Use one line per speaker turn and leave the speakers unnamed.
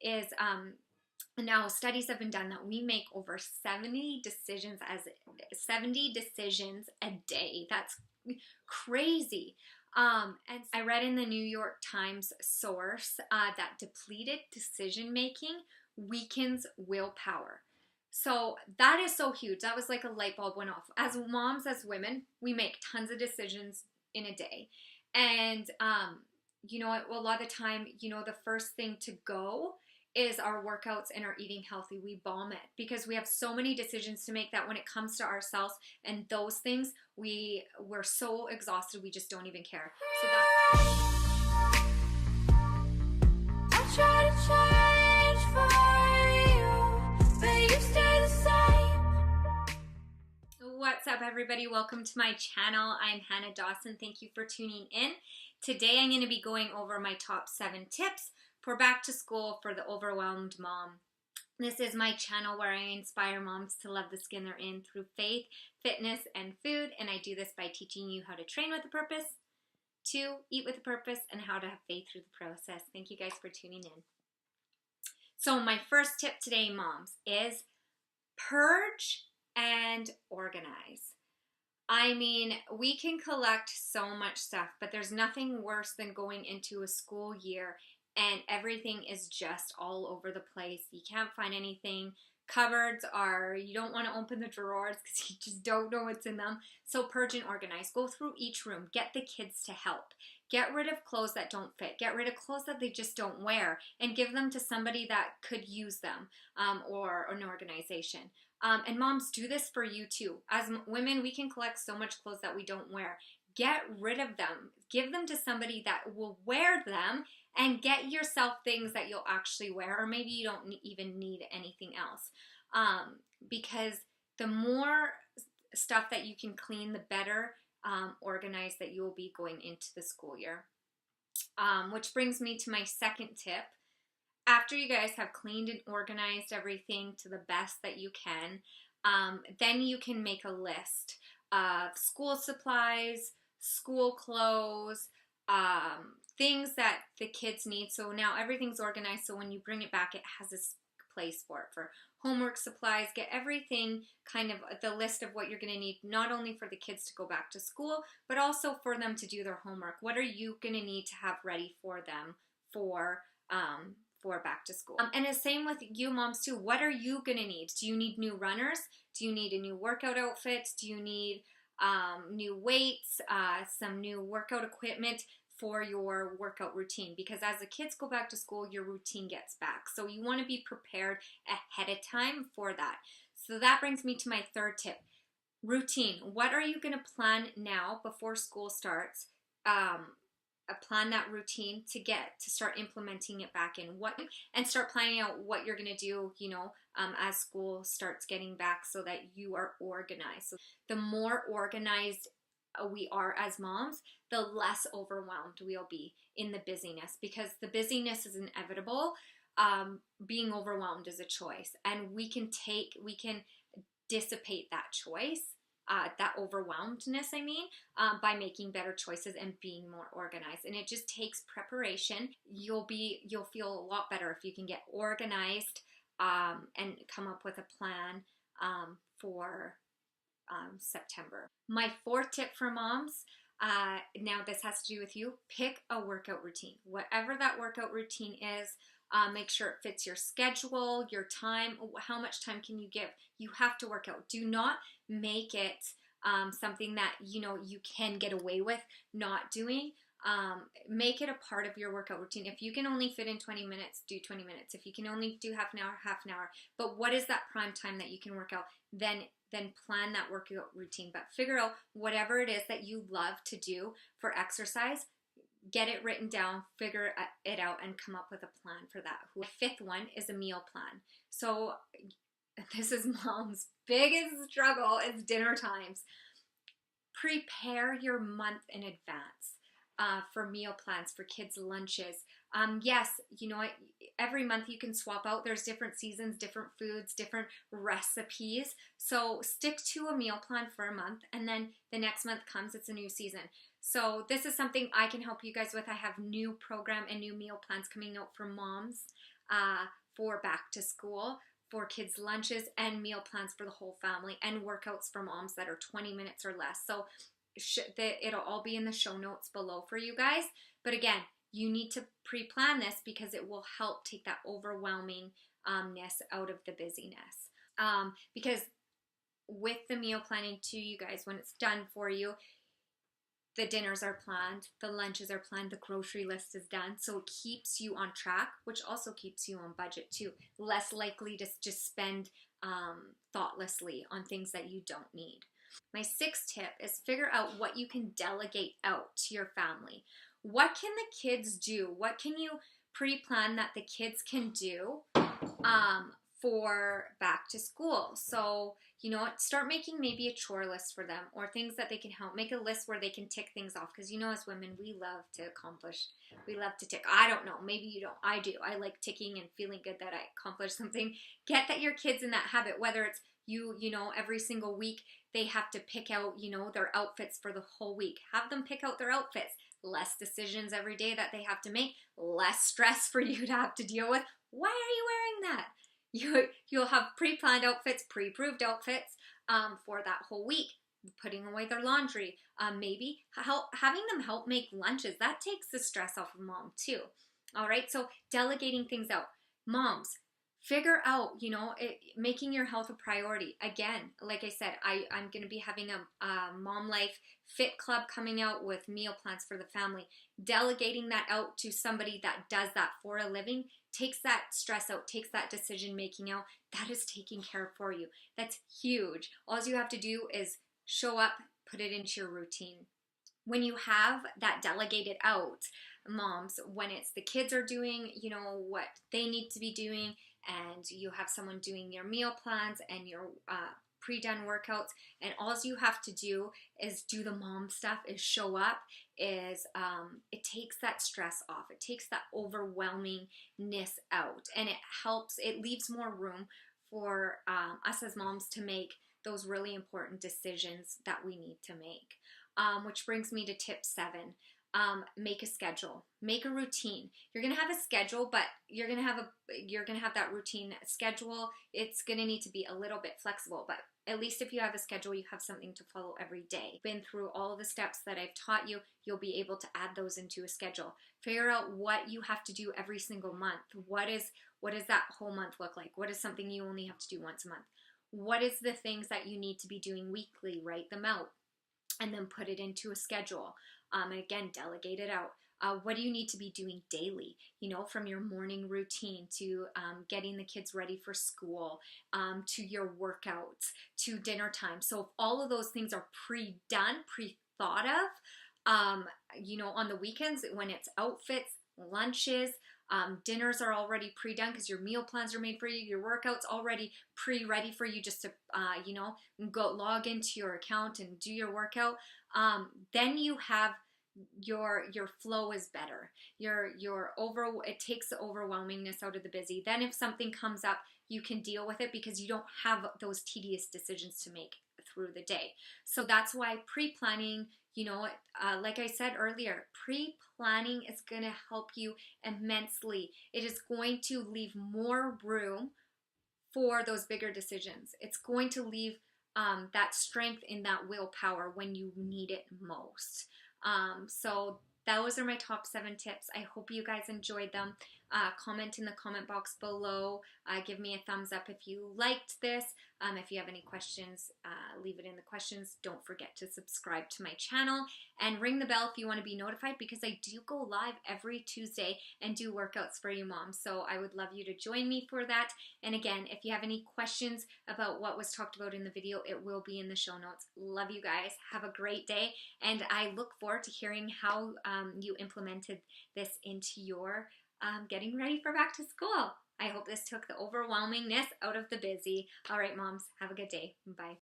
is now studies have been done that we make over 70 decisions a day. That's crazy. And I read in the New York Times source that depleted decision making weakens willpower. So that is so huge. That was like a light bulb went off. As moms, as women, we make tons of decisions in a day. And you know, a lot of the time, you know, the first thing to go is our workouts and our eating healthy. We bomb it because we have so many decisions to make that when it comes to ourselves and those things, we're so exhausted we just don't even care. So that's I try to change for you, but you stay the same. What's up, everybody? Welcome to my channel. I'm Hannah Dawson. Thank you for tuning in. Today I'm going to be going over my top 7 tips for back to school for the overwhelmed mom. This is my channel where I inspire moms to love the skin they're in through faith, fitness, and food. And I do this by teaching you how to train with a purpose, to eat with a purpose, and how to have faith through the process. Thank you guys for tuning in. So my first tip today, moms, is purge and organize. I mean, we can collect so much stuff, but there's nothing worse than going into a school year and everything is just all over the place. You can't find anything. Cupboards you don't want to open the drawers because you just don't know what's in them. So purge and organize. Go through each room. Get the kids to help. Get rid of clothes that don't fit. Get rid of clothes that they just don't wear and give them to somebody that could use them or an organization. And moms, do this for you too. As women, we can collect so much clothes that we don't wear. Get rid of them. Give them to somebody that will wear them and get yourself things that you'll actually wear, or maybe you don't even need anything else. Because the more stuff that you can clean, the better organized that you will be going into the school year. Which brings me to my second tip. After you guys have cleaned and organized everything to the best that you can, then you can make a list of school supplies, school clothes, things that the kids need. So now everything's organized, so when you bring it back, it has this place for it. For homework supplies, get everything, kind of the list of what you're going to need, not only for the kids to go back to school, but also for them to do their homework. What are you going to need to have ready for them for back to school? And the same with you moms too. What are you going to need? Do you need new runners? Do you need a new workout outfit? Do you need new weights, some new workout equipment for your workout routine? Because as the kids go back to school, your routine gets back. So you want to be prepared ahead of time for that. So that brings me to my third tip. Routine. What are you going to plan now before school starts? Plan that routine to start implementing it back in and start planning out what you're going to do, you know, as school starts getting back, so that you are organized. So the more organized we are as moms, the less overwhelmed we'll be in the busyness, because the busyness is inevitable. Being overwhelmed is a choice, and we can dissipate that choice, that overwhelmedness, by making better choices and being more organized. And it just takes preparation. You'll feel a lot better if you can get organized and come up with a plan for September. My fourth tip for moms, now this has to do with you. Pick a workout routine. Whatever that workout routine is, make sure it fits your schedule, your time. How much time can you give? You have to work out. Do not make it something that you can get away with not doing. Make it a part of your workout routine. If you can only fit in 20 minutes, do 20 minutes. If you can only do half an hour. But what is that prime time that you can work out? Then plan that workout routine. But figure out whatever it is that you love to do for exercise. Get it written down, figure it out, and come up with a plan for that. The fifth one is a meal plan. So this is mom's biggest struggle, is dinner times. Prepare your month in advance for meal plans, for kids' lunches. Yes, you know what? Every month you can swap out. There's different seasons, different foods, different recipes. So stick to a meal plan for a month, and then the next month comes, it's a new season. So this is something I can help you guys with. I have new program and new meal plans coming out for moms for back to school, for kids' lunches and meal plans for the whole family, and workouts for moms that are 20 minutes or less. So it'll all be in the show notes below for you guys. But again, you need to pre-plan this because it will help take that overwhelmingness out of the busyness. Because with the meal planning too, you guys, when it's done for you, the dinners are planned, the lunches are planned, the grocery list is done. So it keeps you on track, which also keeps you on budget too. Less likely to just spend thoughtlessly on things that you don't need. My sixth tip is figure out what you can delegate out to your family. What can the kids do? What can you pre-plan that the kids can do for back to school? So, you know, start making maybe a chore list for them, or things that they can help. Make a list where they can tick things off, because you know, as women, we love to accomplish. We love to tick. I don't know, maybe you don't. I do. I like ticking and feeling good that I accomplished something. Get that your kids in that habit, whether it's you know, every single week they have to pick out, you know, their outfits for the whole week. Have them pick out their outfits. Less decisions every day that they have to make. Less stress for you to have to deal with. Why are you wearing that? You'll have pre-planned outfits, pre-approved outfits for that whole week. Putting away their laundry. Maybe having them help make lunches. That takes the stress off of mom too. All right, so delegating things out. Moms, figure out, you know, making your health a priority. Again, like I said, I'm going to be having a MOMLIFE Fit Club coming out with meal plans for the family. Delegating that out to somebody that does that for a living takes that stress out, takes that decision making out. That is taking care for you. That's huge. All you have to do is show up, put it into your routine. When you have that delegated out, moms, when it's the kids are doing, you know, what they need to be doing, and you have someone doing your meal plans and your pre-done workouts, and all you have to do is do the mom stuff, is show up, is it takes that stress off, it takes that overwhelmingness out, and it helps, it leaves more room for us as moms to make those really important decisions that we need to make. Which brings me to tip 7. Make a schedule, make a routine. You're gonna have a schedule, but you're gonna have that routine schedule. It's gonna need to be a little bit flexible, but at least if you have a schedule, you have something to follow every day. Been through all of the steps that I've taught you, you'll be able to add those into a schedule. Figure out what you have to do every single month. What does that whole month look like? What is something you only have to do once a month? What is the things that you need to be doing weekly? Write them out and then put it into a schedule. And again, delegate it out. What do you need to be doing daily? You know, from your morning routine to getting the kids ready for school, to your workouts, to dinner time. So if all of those things are pre-done, pre-thought of, you know, on the weekends when it's outfits, lunches, dinners are already pre-done because your meal plans are made for you, your workouts already pre-ready for you just to, you know, go log into your account and do your workout. Then you have your flow is better. It takes the overwhelmingness out of the busy. Then if something comes up, you can deal with it because you don't have those tedious decisions to make through the day. So that's why pre-planning, you know, like I said earlier, pre-planning is going to help you immensely. It is going to leave more room for those bigger decisions. It's going to leave that strength in that willpower when you need it most. So those are my top 7 tips. I hope you guys enjoyed them. Comment in the comment box below. Give me a thumbs up if you liked this. If you have any questions, leave it in the questions. Don't forget to subscribe to my channel and ring the bell if you want to be notified, because I do go live every Tuesday and do workouts for you moms. So I would love you to join me for that. And again, if you have any questions about what was talked about in the video, it will be in the show notes. Love you guys. Have a great day. And I look forward to hearing how you implemented this into your getting ready for back to school. I hope this took the overwhelmingness out of the busy. All right, moms, have a good day. Bye.